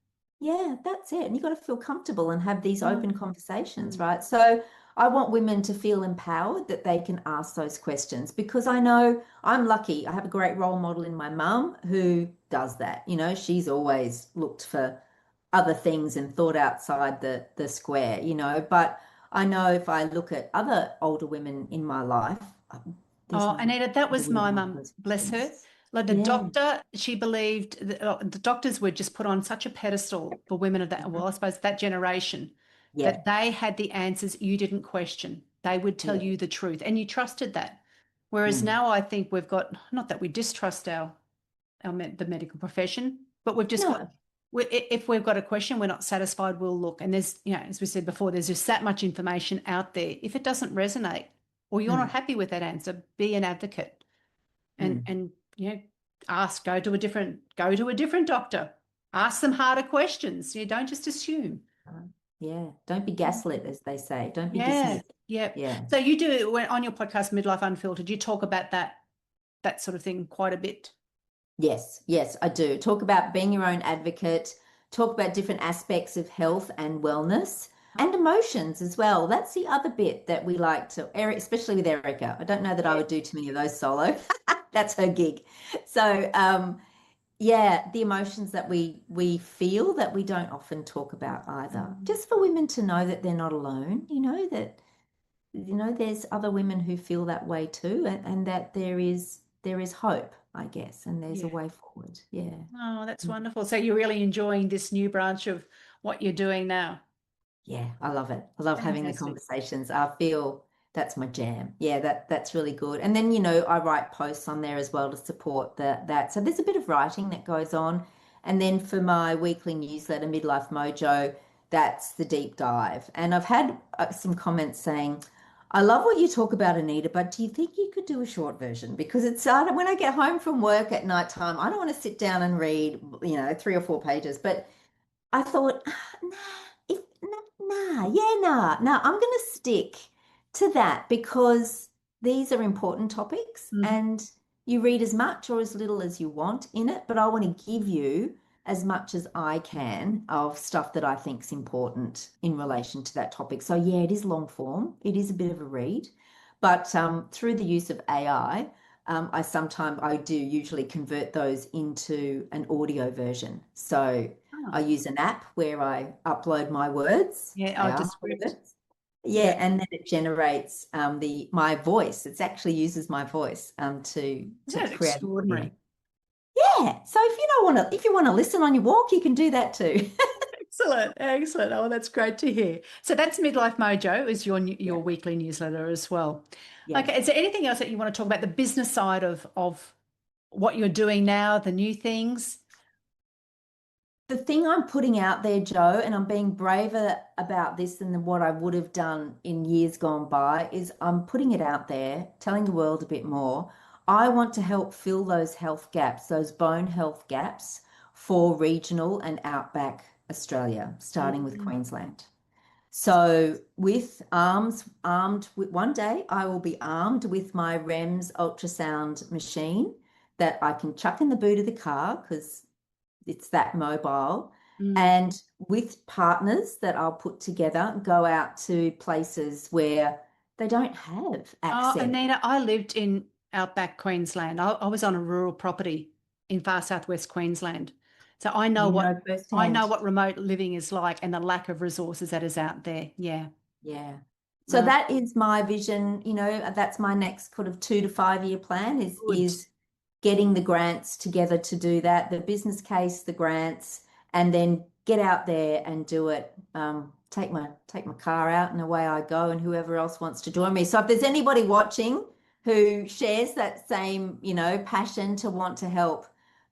Yeah, that's it. And you've got to feel comfortable and have these open Mm, conversations, mm. right? So I want women to feel empowered that they can ask those questions because I know I'm lucky. I have a great role model in my mum who does that. She's always looked for other things and thought outside the square, but I know if I look at other older women in my life, there's Oh, no, Anita, that they was wouldn't my have mum, those bless her. questions. Like the Yeah. doctor, she believed the doctors were just put on such a pedestal for women of that, Mhm. well, I suppose that generation, Yeah. that they had the answers you didn't question. They would tell Yeah. you the truth, and you trusted that. Whereas Mm. now I think we've got, not that we distrust the medical profession, but we've just got, No. if we've got a question, we're not satisfied, we'll look. And there's, as we said before, there's just that much information out there. If it doesn't resonate or you're not Mm. happy with that answer, be an advocate and, Mm. and, ask, go to a different doctor, ask them harder questions. You don't just assume. Yeah. Don't be gaslit, as they say. Don't be Yeah. dismissed. Yeah. Yeah. So you do, when on your podcast, Midlife Unfiltered, you talk about that sort of thing quite a bit. Yes, yes, I do. Talk about being your own advocate, talk about different aspects of health and wellness and emotions as well. That's the other bit that we like to, Eric, especially with Erica. I don't know that I Yeah. would do too many of those solo. That's her gig. So, yeah, the emotions that we feel that we don't often talk about either. Just for women to know that they're not alone, that there's other women who feel that way too, and that there is hope, I guess, and there's a Yeah. way forward. Yeah. Oh, that's Mm. wonderful. So you're really enjoying this new branch of what you're doing now. Yeah, I love it. I love having the Fantastic. conversations. I feel that's my jam. Yeah, that's really good. And then, I write posts on there as well to support that. So there's a bit of writing that goes on. And then for my weekly newsletter, Midlife Mojo, that's the deep dive. And I've had some comments saying, I love what you talk about, Anita, but do you think you could do a short version? Because when I get home from work at night time, I don't want to sit down and read, 3 or 4 pages. But I thought, nah, nah. I'm going to stick to that because these are important topics Mhm. and you read as much or as little as you want in it, but I want to give you as much as I can of stuff that I think is important in relation to that topic. So yeah, it is long form. It is a bit of a read, but through the use of AI, I do usually convert those into an audio version. So Oh, I use an app where I upload my words. yeah, They oh, are my Descript. words. Yeah, Yeah. and then it generates my voice. It actually uses my voice to Isn't it create audio. extraordinary? Yeah. So if you want to listen on your walk, you can do that too. Excellent, excellent. Oh, that's great to hear. So that's Midlife Mojo is Yeah. your weekly newsletter as well. Yeah. Okay, is there anything else that you want to talk about, the business side of what you're doing now, the new things? The thing I'm putting out there, Joe, and I'm being braver about this than what I would have done in years gone by, is I'm putting it out there, telling the world a bit more. I want to help fill those health gaps, those bone health gaps for regional and outback Australia, starting with Mm. Queensland. So armed with one day, I will be armed with my REMS ultrasound machine that I can chuck in the boot of the car because it's that mobile. Mm. And with partners that I'll put together, go out to places where they don't have Oh, access. Anita, I lived in outback Queensland. I was on a rural property in far southwest Queensland. So You know I know firsthand. what remote living is like and the lack of resources that is out there. Yeah. Yeah. So Uh, that is my vision, that's my next sort of 2 to 5 year plan is good. is getting the grants together to do that, the business case, the grants, and then get out there and do it. Take my car out and away I go, and whoever else wants to join me. So if there's anybody watching who shares that same, passion to want to help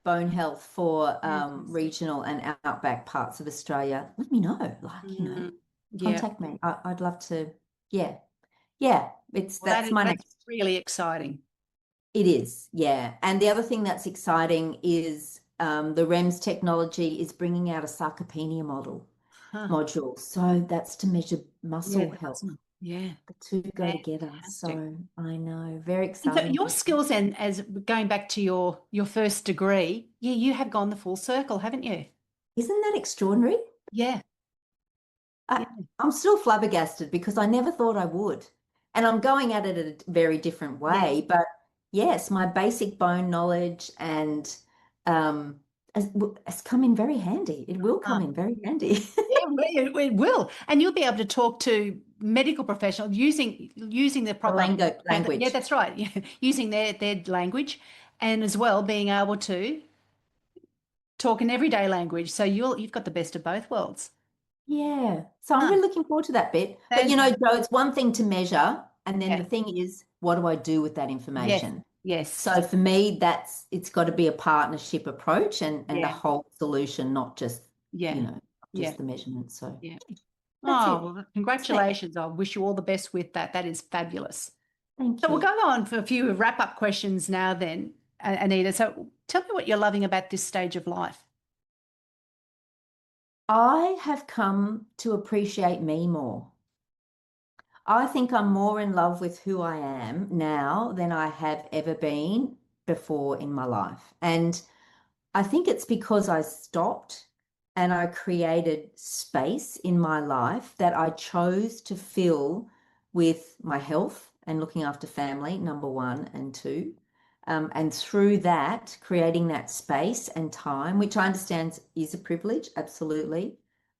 bone health for Fantastic. regional and outback parts of Australia, let me know. Mm, yeah. Contact me. I'd love to. Yeah, yeah. Well, That's my that's next. really exciting. It is, yeah. And the other thing that's exciting is the REMS technology is bringing out a sarcopenia Huh. module. So that's to measure Yeah, muscle that's health. yeah. The two go together. Fantastic. So I know, very And so exciting. your skills and as going back to your first degree, yeah, you have gone the full circle, haven't you? Isn't that extraordinary? Yeah. I, Yeah. I'm still flabbergasted because I never thought I would. And I'm going at it a very different Yes. way. But yes, my basic bone knowledge and um, has come in very handy. It will come in very handy. Yeah, it will. And you'll be able to talk to medical professionals using the The proper method. Yeah, language. that's right. Yeah. Using their language and as well being able to talk in everyday language. So you've got the best of both worlds. Yeah. So I'm Huh. really looking forward to that bit. But Fantastic. Joe, it's one thing to measure, and then Yeah. the thing is what do I do with that Yes. information? Yes. So for me, it's got to be a partnership approach and the Yeah. whole solution, not just, Yeah. Yeah. just the measurements. So Yeah. that's Oh, it. well, Thank congratulations. I wish you all the best with that. That is fabulous. thank So we'll you. go on for a few wrap-up questions now then, Anita. So tell me what you're loving about this stage of life. I have come to appreciate me more. I think I'm more in love with who I am now than I have ever been before in my life. And I think it's because I stopped and I created space in my life that I chose to fill with my health and looking after family, number one and two. And through that, creating that space and time, which I understand is a privilege, absolutely,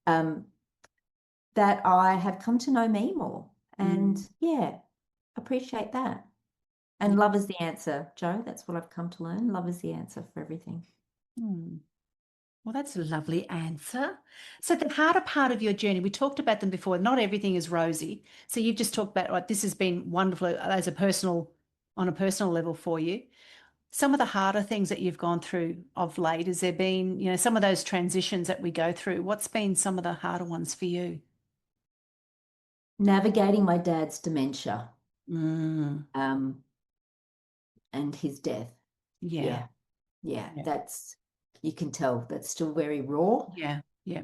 um, that I have come to know me more. And Mm. yeah, appreciate that. Yeah. And love is the answer, Joe. That's what I've come to learn. Love is the answer for everything. Hmm. Well, that's a lovely answer. So the harder part of your journey, we talked about them before. Not everything is rosy. So you've just talked about, like, this has been wonderful as a personal, on a personal level for you. Some of the harder things that you've gone through of late, has there been, some of those transitions that we go through? What's been some of the harder ones for you? Navigating my dad's dementia, Mm, um, and his death. yeah, Yeah, yeah, yeah, you can tell that's still very raw. yeah, yeah.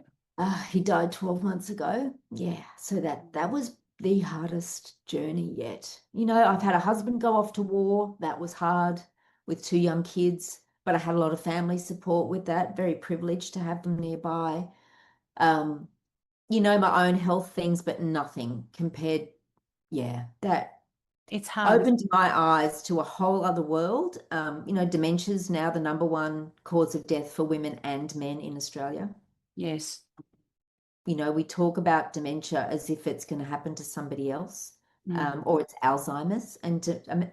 He died 12 months ago. Yeah, so that was the hardest journey yet. I've had a husband go off to war. That was hard with two young kids, but I had a lot of family support with that. Very privileged to have them nearby. Um, my own health things, but nothing compared. Yeah, that It's hard. opened my eyes to a whole other world. Dementia is now the number one cause of death for women and men in Australia. Yes. We talk about dementia as if it's going to happen to somebody else, Mm, or it's Alzheimer's. And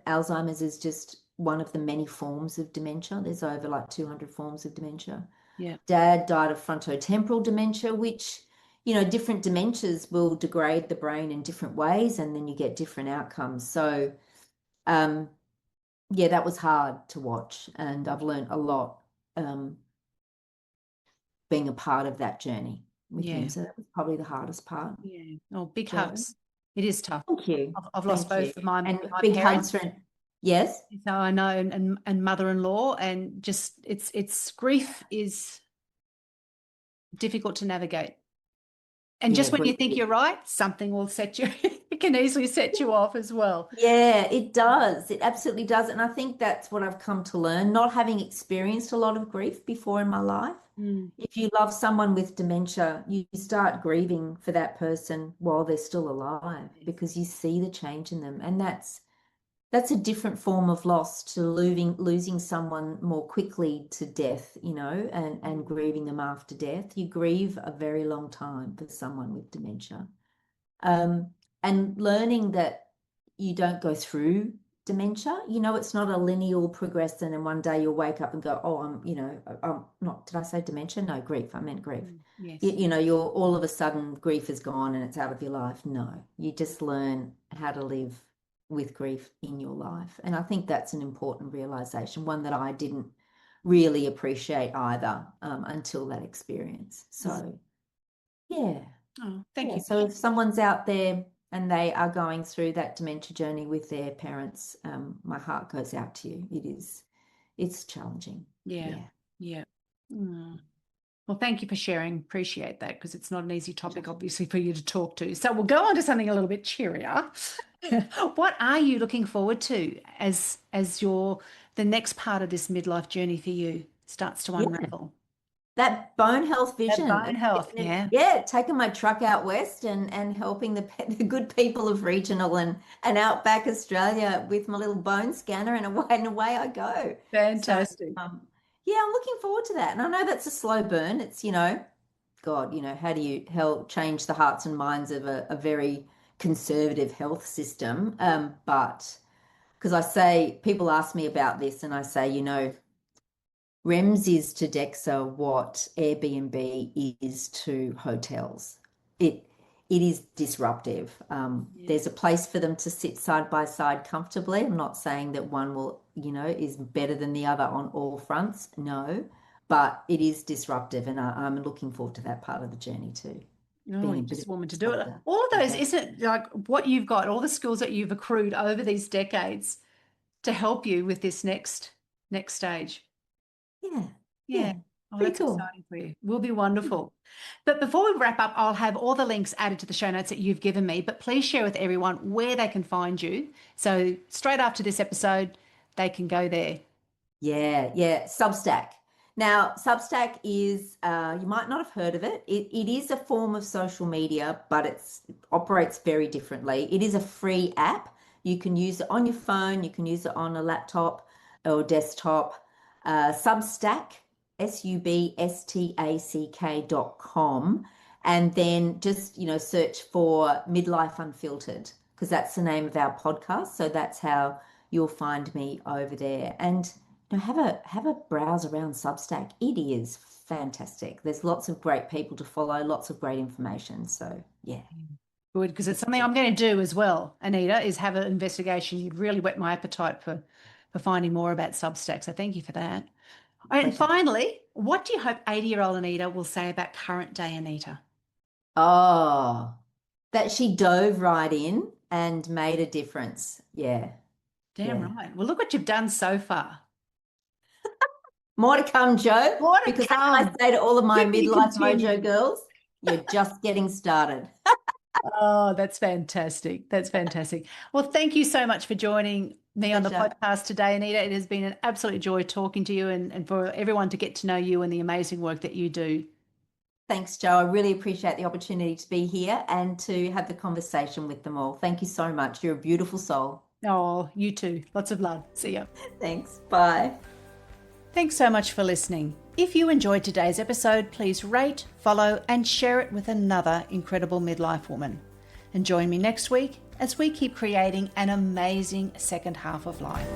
Alzheimer's is just one of the many forms of dementia. There's over like 200 forms of dementia. yeah. Dad died of frontotemporal dementia, which, different dementias will degrade the brain in different ways, and then you get different outcomes. So, um, yeah, that was hard to watch, and I've learned a lot um, being a part of that journey with him. Yeah. So that was probably the hardest part, Yeah. Oh, big Joe. hugs. It is tough. Thank you. I've lost Thank you. both of my And my big hugs parents. for, yes? So I know, and mother-in-law, and just it's grief is difficult to navigate. And Yeah, just when you grief. think you're right, something will set you, it can easily set you off as well. Yeah, it does. It absolutely does. And I think that's what I've come to learn, not having experienced a lot of grief before in my life. Mm. If you love someone with dementia, you start grieving for that person while they're still alive because you see the change in them. And that's a different form of loss to losing someone more quickly to death, and grieving them after death. You grieve a very long time for someone with dementia. Um, and learning that you don't go through dementia. It's not a linear progression, and one day you'll wake up and go, oh, I'm not, did I say dementia? No, grief. I meant grief. Yes. You're all of a sudden grief is gone and it's out of your life. No, you just learn how to live with grief in your life. And I think that's an important realization, one that I didn't really appreciate either until that experience. So, yeah. Oh, thank Yeah, you. so if someone's out there and they are going through that dementia journey with their parents, my heart goes out to you. It's challenging. Yeah. Yeah. Yeah. Mm. Well, thank you for sharing. Appreciate that, because it's not an easy topic, obviously, for you to talk to. So we'll go on to something a little bit cheerier. What are you looking forward to as the next part of this midlife journey for you starts to Yeah. unravel? That bone health That vision. bone health, yeah. Yeah, taking my truck out west and helping the good people of regional and outback Australia with my little bone scanner, and away I go. So Fantastic. yeah, I'm looking forward to that. And I know that's a slow burn. It's, God, how do you help change the hearts and minds of a very conservative health system? But because people ask me about this, and I say, REMS is to DEXA what Airbnb is to hotels. It it is disruptive. There's a place for them to sit side by side comfortably. I'm not saying that one will, is better than the other on all fronts. No, but it is disruptive, and I'm looking forward to that part of the journey too. Oh, Being a you're bit just of a woman a to do it. disruptor. All of those, Yeah. isn't it like what you've got, all the skills that you've accrued over these decades to help you with this next stage? Yeah. Yeah. Yeah. Oh, Pretty that's cool. exciting for you. Will be wonderful. But before we wrap up, I'll have all the links added to the show notes that you've given me, but please share with everyone where they can find you. So straight after this episode, they can go there. Yeah. Substack. Now, Substack is, you might not have heard of it. It is a form of social media, but it operates very differently. It is a free app. You can use it on your phone, you can use it on a laptop or desktop. Substack, substack.com. And then just, search for Midlife Unfiltered, because that's the name of our podcast. So that's how you'll find me over there. And have a browse around Substack. It is fantastic. There's lots of great people to follow, lots of great information. So yeah, Good, because it's something I'm going to do as well, Anita, is have an investigation. You've really whet my appetite for finding more about Substack. So thank you for that. And pleasure. finally, what do you hope 80-year-old Anita will say about current day Anita? Oh, that she dove right in and made a difference. Yeah, Damn yeah. right. Well, look what you've done so far. More to come, Joe, More to because how can I come. say to all of my To be midlife mojo continued. girls, you're just getting started. Oh, that's fantastic. That's fantastic. Well, thank you so much for joining me on the Pleasure. podcast today, Anita. It has been an absolute joy talking to you and for everyone to get to know you and the amazing work that you do. Thanks, Joe. I really appreciate the opportunity to be here and to have the conversation with them all. Thank you so much. You're a beautiful soul. Oh, you too. Lots of love. See ya. Thanks. Bye. Thanks so much for listening. If you enjoyed today's episode, please rate, follow, and share it with another incredible midlife woman. And join me next week as we keep creating an amazing second half of life.